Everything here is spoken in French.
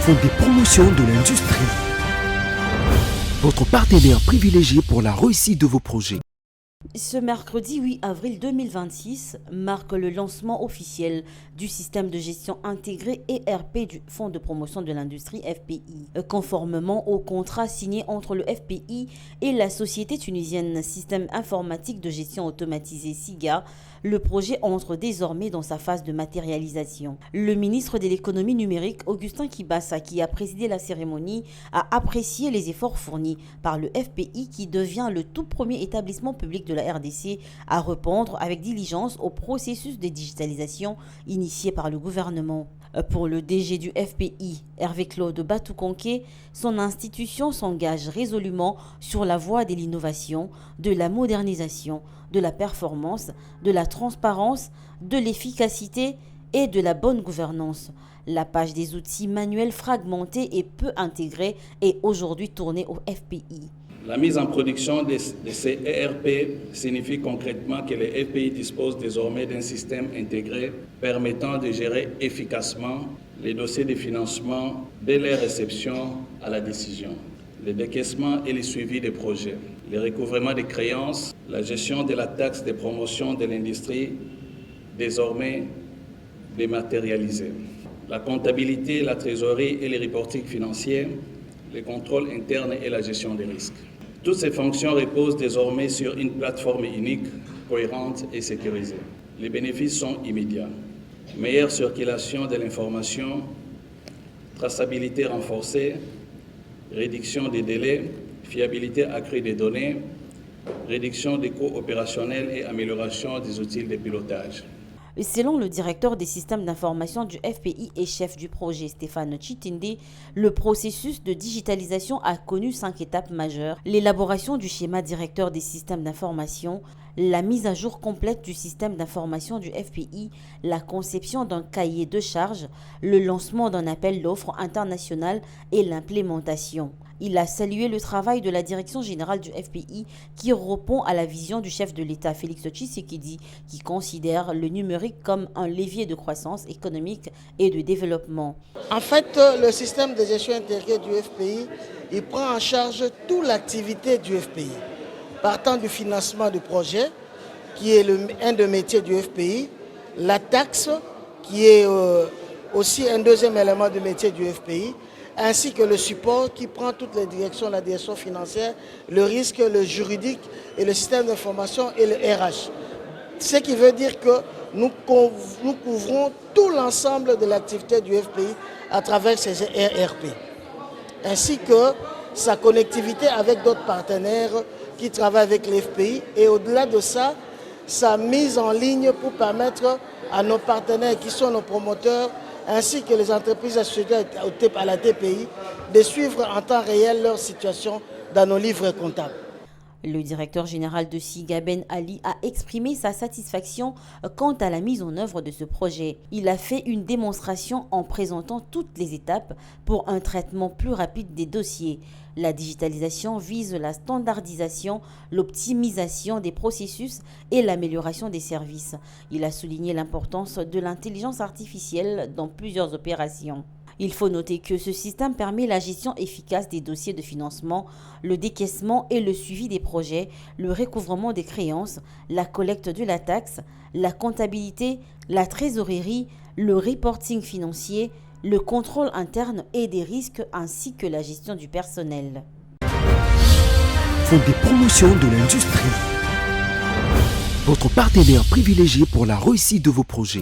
font des promotions de l'industrie. Votre partenaire privilégié pour la réussite de vos projets. Ce mercredi 8 avril 2026 marque le lancement officiel du système de gestion intégré ERP du Fonds de promotion de l'industrie FPI. Conformément au contrat signé entre le FPI et la société tunisienne Système informatique de gestion automatisée SIGA, le projet entre désormais dans sa phase de matérialisation. Le ministre de l'économie numérique, Augustin Kibassa, qui a présidé la cérémonie, a apprécié les efforts fournis par le FPI qui devient le tout premier établissement public de la RDC à répondre avec diligence au processus de digitalisation initié par le gouvernement. Pour le DG du FPI, Hervé-Claude Batoukonké, son institution s'engage résolument sur la voie de l'innovation, de la modernisation, de la performance, de la transparence, de l'efficacité et de la bonne gouvernance. La page des outils manuels fragmentés et peu intégrés est aujourd'hui tournée au FPI. La mise en production de ces ERP signifie concrètement que les FPI disposent désormais d'un système intégré permettant de gérer efficacement les dossiers de financement dès leur réception à la décision, le décaissement et le suivi des projets, le recouvrement des créances, la gestion de la taxe de promotion de l'industrie désormais dématérialisée, la comptabilité, la trésorerie et les reporting financiers, le contrôle interne et la gestion des risques. Toutes ces fonctions reposent désormais sur une plateforme unique, cohérente et sécurisée. Les bénéfices sont immédiats. Meilleure circulation de l'information, traçabilité renforcée, réduction des délais, fiabilité accrue des données, réduction des coûts opérationnels et amélioration des outils de pilotage. Selon le directeur des systèmes d'information du FPI et chef du projet Stéphane Chitinde, le processus de digitalisation a connu 5 étapes majeures. L'élaboration du schéma directeur des systèmes d'information, la mise à jour complète du système d'information du FPI, la conception d'un cahier de charges, le lancement d'un appel d'offres international et l'implémentation. Il a salué le travail de la direction générale du FPI qui répond à la vision du chef de l'État Félix Tshisekedi qui considère le numérique comme un levier de croissance économique et de développement. En fait, le système de gestion intégrée du FPI, il prend en charge toute l'activité du FPI. Partant du financement du projet, qui est un des métiers du FPI, la taxe, qui est aussi un deuxième élément du métier du FPI, ainsi que le support qui prend toutes les directions, la direction financière, le risque, le juridique et le système d'information et le RH. Ce qui veut dire que nous couvrons tout l'ensemble de l'activité du FPI à travers ces ERP, ainsi que sa connectivité avec d'autres partenaires qui travaillent avec l'FPI et au-delà de ça, sa mise en ligne pour permettre à nos partenaires qui sont nos promoteurs ainsi que les entreprises associées à la TPI de suivre en temps réel leur situation dans nos livres comptables. Le directeur général de SIGA, Ben Ali, a exprimé sa satisfaction quant à la mise en œuvre de ce projet. Il a fait une démonstration en présentant toutes les étapes pour un traitement plus rapide des dossiers. La digitalisation vise la standardisation, l'optimisation des processus et l'amélioration des services. Il a souligné l'importance de l'intelligence artificielle dans plusieurs opérations. Il faut noter que ce système permet la gestion efficace des dossiers de financement, le décaissement et le suivi des projets, le recouvrement des créances, la collecte de la taxe, la comptabilité, la trésorerie, le reporting financier, le contrôle interne et des risques ainsi que la gestion du personnel. Font des promotions de l'industrie. Votre partenaire privilégié pour la réussite de vos projets.